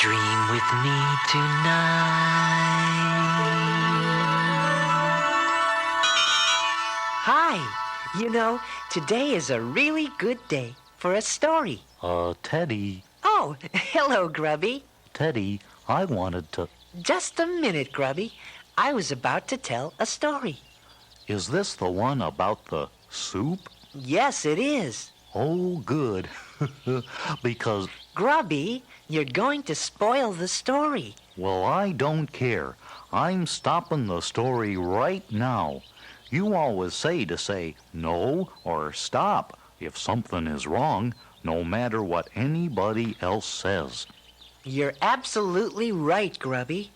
dream with me tonight. Hi. You know, today is a really good day for a story. Teddy. Oh, hello, Grubby. Teddy, I wanted to... Just a minute, Grubby. I was about to tell a story. Is this the one about the soup? Yes, it is. Oh, good. Because... Grubby, you're going to spoil the story. Well, I don't care. I'm stopping the story right now. You always say to say no or stop if something is wrong, no matter what anybody else says. You're absolutely right, Grubby.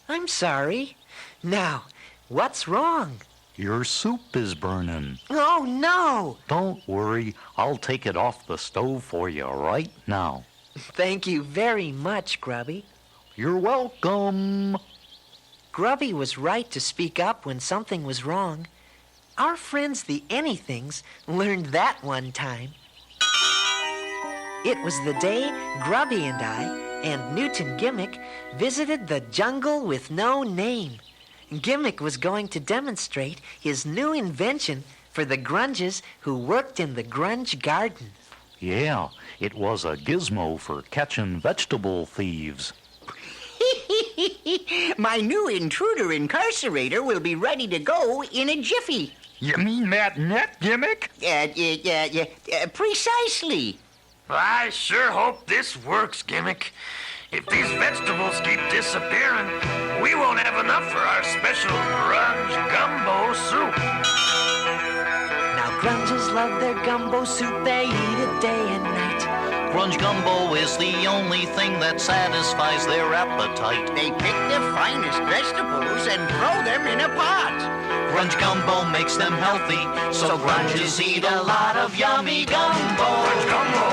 I'm sorry. Now, what's wrong? Your soup is burning. Oh, no! Don't worry. I'll take it off the stove for you right now. Thank you very much, Grubby. You're welcome. Grubby was right to speak up when something was wrong. Our friends the Anythings learned that one time. It was the day Grubby and I and Newton Gimmick visited the jungle with no name. Gimmick was going to demonstrate his new invention for the grunges who worked in the grunge garden. Yeah, it was a gizmo for catching vegetable thieves. My new intruder incarcerator will be ready to go in a jiffy. You mean that net, Gimmick? Precisely. I sure hope this works, Gimmick. If these vegetables keep disappearing, we won't have enough for our special grunge gumbo soup. Now grunges love their gumbo soup, they eat it day and night. Grunge gumbo is the only thing that satisfies their appetite. They pick the finest vegetables and throw them in a pot. Grunge gumbo makes them healthy, so grunges eat a lot of yummy gumbo. Grunge gumbo,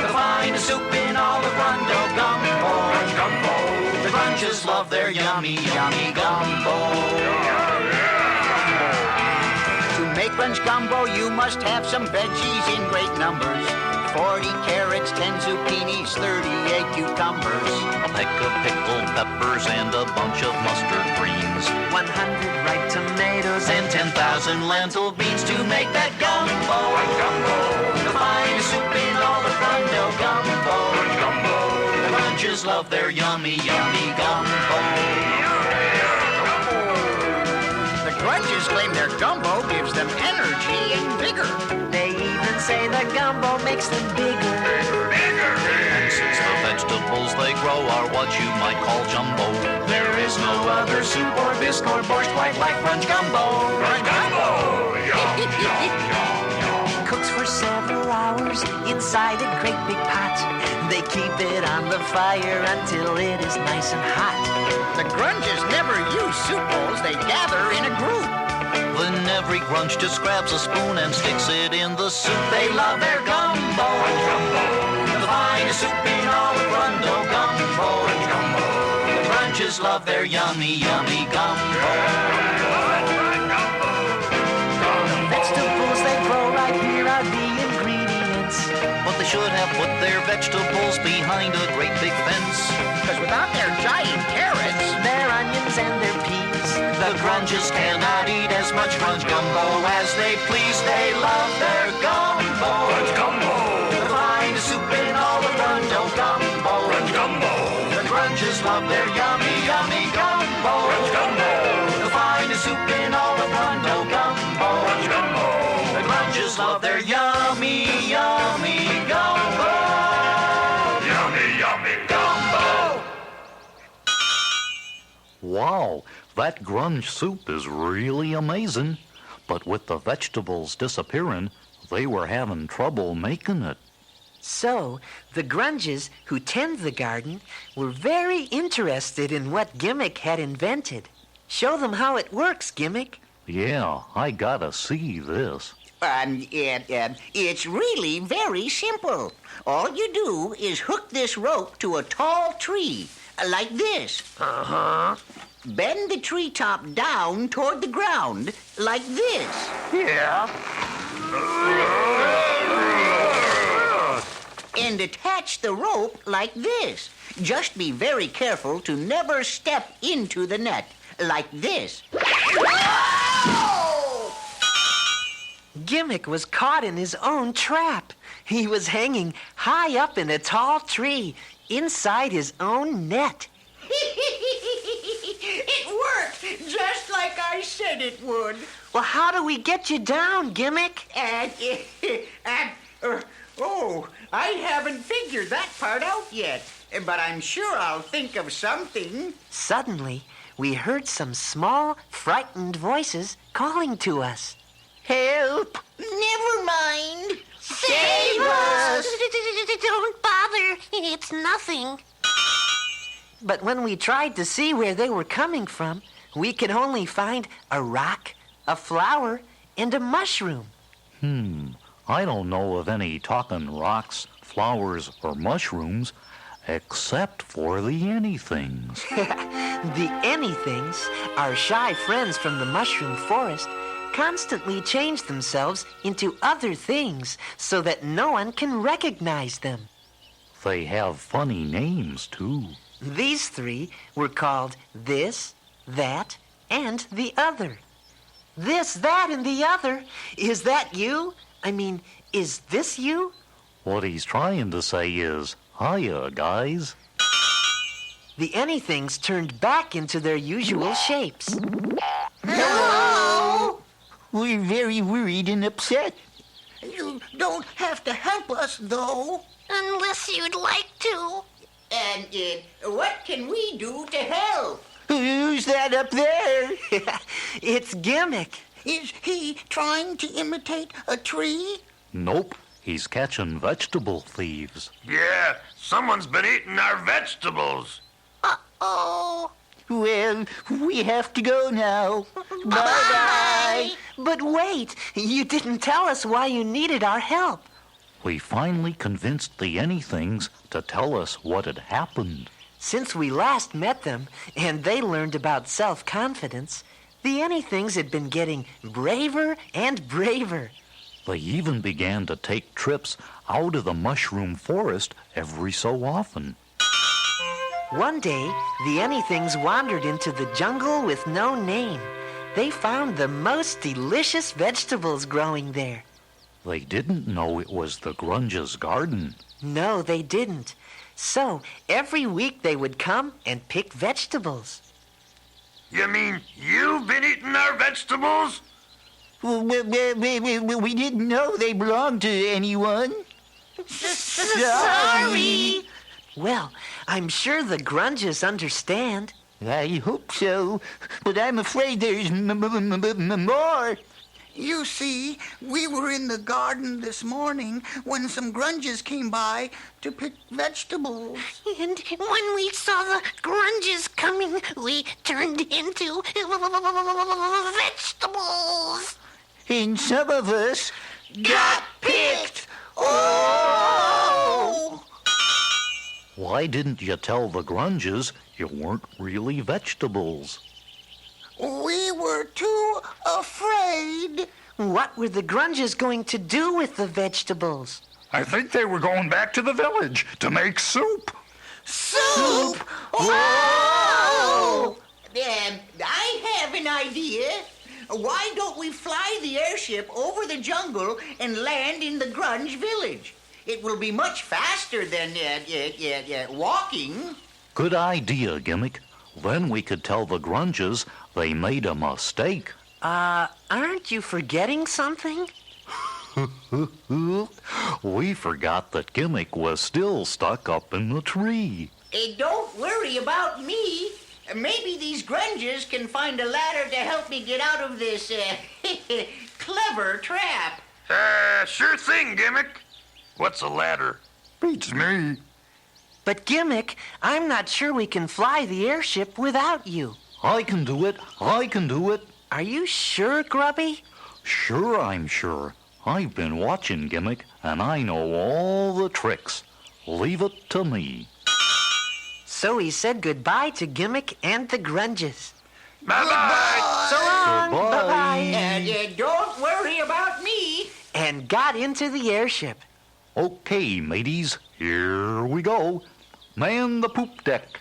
The finest soup in all of Grundo gumbo. grunge gumbo. The grunges love their yummy, yummy gumbo. To make grunge gumbo, you must have some veggies in great numbers. 40 carrots, 10 zucchinis, 38 cucumbers. A peck of pickled peppers and a bunch of mustard greens. 100 ripe tomatoes And 10,000 lentil beans to make that gumbo. The finest soup in all of Grundo gumbo. The grunges love their yummy, yummy gumbo. The grunges claim their gumbo gives them energy and vigor. They even say the gumbo makes them bigger. And since the vegetables they grow are what you might call jumbo, there is no other soup or bisque or borscht quite like grunge gumbo. Cooks for several hours inside a great big pot. They keep it on the fire until it is nice and hot. The grunges never use soup bowls, they gather in a group. Then every grunge just grabs a spoon and sticks it in the soup. They love their gumbo. The finest soup in all of Grundo gumbo. The grunges love their yummy, yummy gumbo. Vegetables they grow right here are the ingredients. But they should have put their vegetables behind a great big fence. Because without their giant carrots, Their onions and their peas. The grunges cannot eat as much grunge gumbo as they please. They love their gumbo. The finest soup in all of Grundo gumbo. The grunges love their yummy, yummy gumbo. The finest soup in all of Grundo gumbo. The grunges love their yummy, yummy gumbo. Wow, that grunge soup is really amazing. But with the vegetables disappearing, they were having trouble making it. So, the grunges who tend the garden were very interested in what Gimmick had invented. Show them how it works, Gimmick. Yeah, I gotta see this. it's really very simple. All you do is hook this rope to a tall tree, like this. Bend the tree top down toward the ground, like this. Yeah. and attach the rope like this. Just be very careful to never step into the net, like this. Gimmick was caught in his own trap. He was hanging high up in a tall tree, inside his own net. It worked, just like I said it would. Well, how do we get you down, Gimmick? I haven't figured that part out yet. But I'm sure I'll think of something. Suddenly, we heard some small, frightened voices calling to us. Help! Never mind. Save us! Don't bother. It's nothing. But when we tried to see where they were coming from, we could only find a rock, a flower, and a mushroom. I don't know of any talking rocks, flowers, or mushrooms, except for the anythings. The anythings, our shy friends from the mushroom forest, constantly change themselves into other things so that no one can recognize them. They have funny names, too. These three were called this, that, and the other. This, that, and the other. Is that you? I mean, is this you? What he's trying to say is, hiya, guys. The anythings turned back into their usual shapes. Hello! We're very worried and upset. You don't have to help us, though. Unless you'd like to. And what can we do to help? Who's that up there? It's Gimmick. Is he trying to imitate a tree? Nope, he's catching vegetable thieves. Yeah, someone's been eating our vegetables. Uh-oh. Well, we have to go now. Bye-bye. But wait, you didn't tell us why you needed our help. We finally convinced the anythings to tell us what had happened. Since we last met them and they learned about self-confidence, the anythings had been getting braver and braver. They even began to take trips out of the mushroom forest every so often. One day, the anythings wandered into the jungle with no name. They found the most delicious vegetables growing there. They didn't know it was the Grunge's garden. No, they didn't. So, every week they would come and pick vegetables. You mean you've been eating our vegetables? We didn't know they belonged to anyone. Sorry. Well, I'm sure the Grunges understand. I hope so, but I'm afraid there's more. You see, we were in the garden this morning when some grunges came by to pick vegetables. And when we saw the grunges coming, we turned into vegetables. And some of us Got picked! Oh! Why didn't you tell the Grunges you weren't really vegetables? We were too afraid. What were the Grunges going to do with the vegetables? I think they were going back to the village to make soup. Soup! Oh! I have an idea. Why don't we fly the airship over the jungle and land in the Grunge village? It will be much faster than walking. Good idea, Gimmick. Then we could tell the Grunges they made a mistake. Aren't you forgetting something? We forgot that Gimmick was still stuck up in the tree. Don't worry about me. Maybe these Grunges can find a ladder to help me get out of this clever trap. Sure thing, Gimmick. What's a ladder? Beats me. But Gimmick, I'm not sure we can fly the airship without you. I can do it. I can do it. Are you sure, Grubby? Sure, I'm sure. I've been watching Gimmick, and I know all the tricks. Leave it to me. So he said goodbye to Gimmick and the Grunges. Bye-bye. So long. Goodbye. Bye-bye. Don't worry about me. And got into the airship. Okay, mateys, Here we go. Man the poop deck.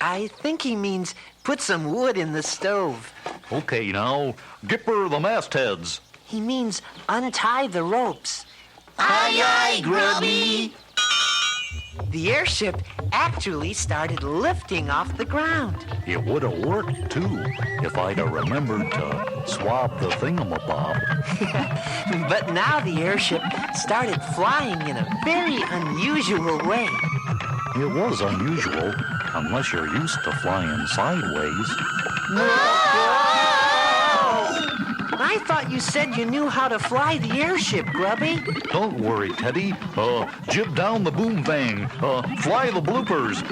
I think he means put some wood in the stove. Okay, now, gipper the mastheads. He means untie the ropes. Aye, aye, Grubby. The airship actually started lifting off the ground. It would have worked, too, if I'd have remembered to swab the thingamabob. But now the airship started flying in a very unusual way. It was unusual, unless you're used to flying sideways. I thought you said you knew how to fly the airship, Grubby. Don't worry, Teddy. Jib down the boom thing. Fly the bloopers.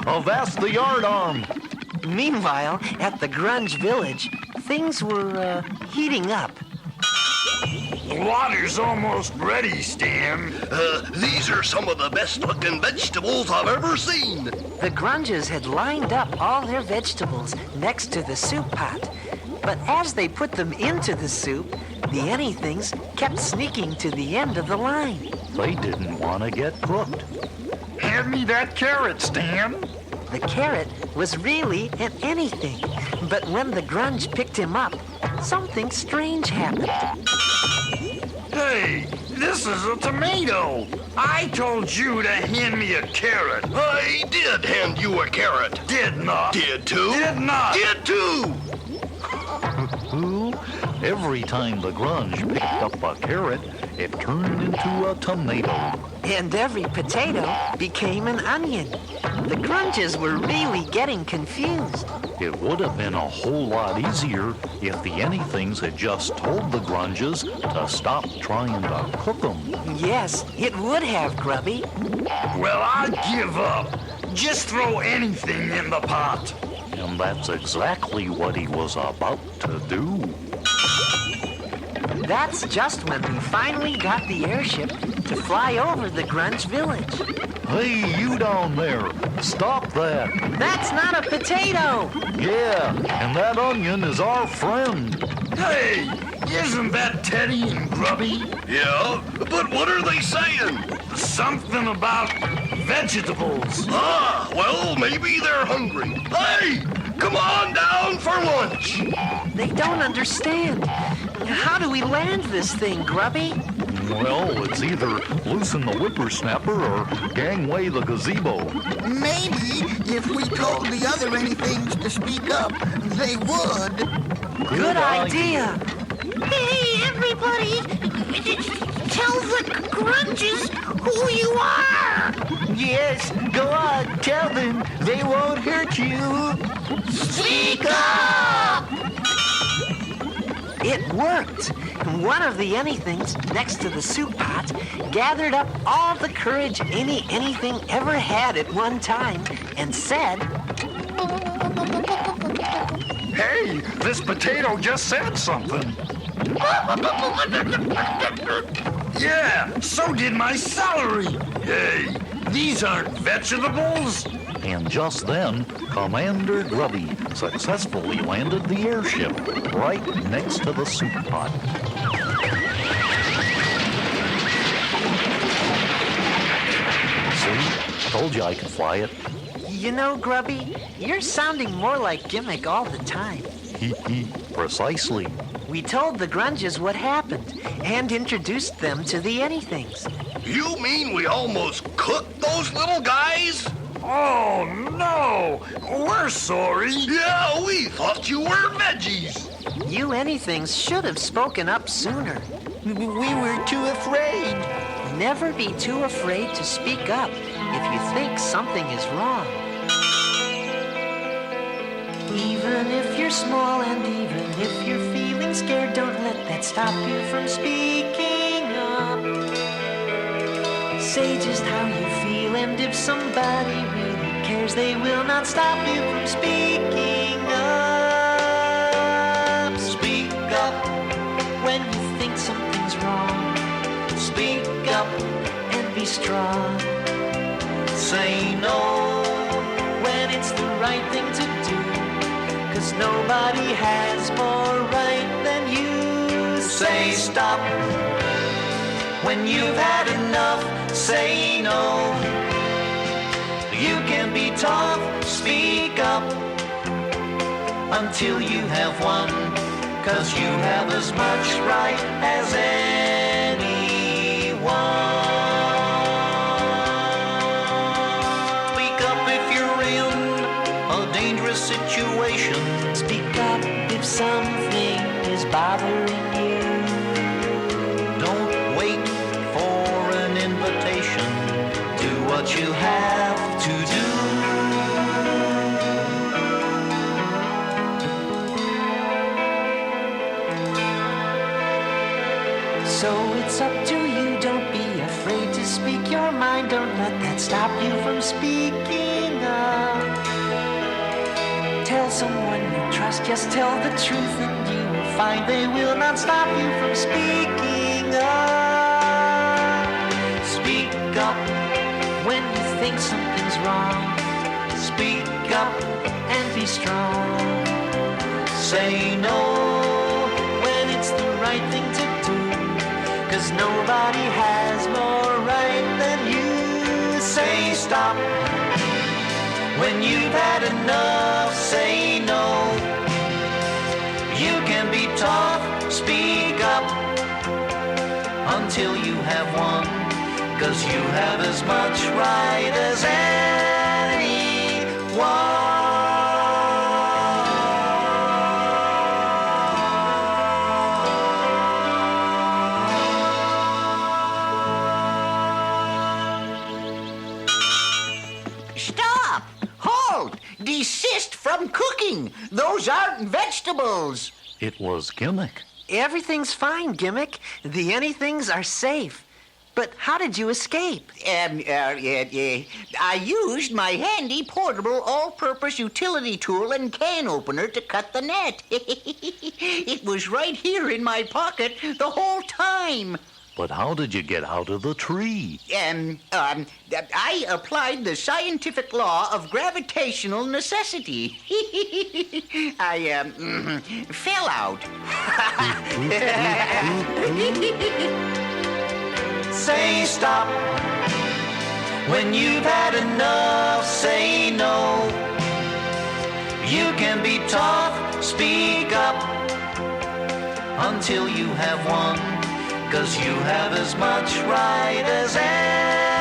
Avast the yard arm. Meanwhile, at the Grunge Village, things were heating up. The water's almost ready, Stan. These are some of the best-looking vegetables I've ever seen. The Grunges had lined up all their vegetables next to the soup pot. But as they put them into the soup, the anythings kept sneaking to the end of the line. They didn't want to get cooked. Hand me that carrot, Stan. The carrot was really an anything. But when the Grunge picked him up, something strange happened. Hey, this is a tomato. I told you to hand me a carrot. I did hand you a carrot. Did not. Did too. Did not. Did too. Who? Every time the Grunge picked up a carrot, it turned into a tomato. And every potato became an onion. The Grunges were really getting confused. It would have been a whole lot easier if the anythings had just told the Grunges to stop trying to cook them. Yes, it would have, Grubby. Well, I give up. Just throw anything in the pot. And that's exactly what he was about to do. That's just when we finally got the airship to fly over the Grunge Village. Hey, you down there, stop that. That's not a potato! Yeah, and that onion is our friend. Hey, isn't that Teddy and Grubby? Yeah, but what are they saying? Something about vegetables. Ah, well, maybe they're hungry. Hey, come on down for lunch. They don't understand. How do we land this thing, Grubby? Well, it's either loosen the whippersnapper or gangway the gazebo. Maybe if we told the other anythings to speak up, they would. Good idea. Hey, everybody! Tell the Grunges who you are! Yes, go on, tell them. They won't hurt you. Speak up! It worked. One of the anythings next to the soup pot gathered up all the courage anything ever had at one time and said, Hey, this potato just said something. Yeah, so did my celery. Hey, these aren't vegetables. And just then, Commander Grubby successfully landed the airship right next to the soup pot. See? Told you I could fly it. You know, Grubby, you're sounding more like Gimmick all the time. Precisely. We told the Grunges what happened and introduced them to the anythings. You mean we almost cooked those little guys? Oh, no. We're sorry. Yeah, we thought you were veggies. You anythings should have spoken up sooner. We were too afraid. Never be too afraid to speak up if you think something is wrong. Even if you're small and even if you're feeling scared, don't let that stop you from speaking up. Say just how you feel, and if somebody really cares, they will not stop you from speaking up. Speak up when you think something's wrong. Speak up and be strong. Say no when it's the right thing to do, 'cause nobody has more right than you. Say stop when you've had enough. Say no You can be tough, speak up until you have won, 'cause you have as much right as anyone. Speak up if you're in a dangerous situation. Speak up if something is bothering you. Don't wait for an invitation. Do what you have to do. So it's up to you, don't be afraid to speak your mind. Don't let that stop you from speaking up. Tell someone you trust, just tell the truth, and you will find they will not stop you from speaking up. Speak up When you think something's wrong, Speak up and be strong. Say no When it's the right thing to do, 'cause nobody has more right than you. Say stop when you've had enough. Say no. You can be tough, speak up until you have won, 'cause you have as much right as Stop! Halt! Desist from cooking! Those aren't vegetables! It was Gimmick. Everything's fine, Gimmick. The anythings are safe. But how did you escape? I used my handy portable all-purpose utility tool and can opener to cut the net. It was right here in my pocket the whole time. But how did you get out of the tree? I applied the scientific law of gravitational necessity. I fell out. Say stop when you've had enough. Say no. You can be tough, speak up until you have won, 'cause you have as much right as anyone.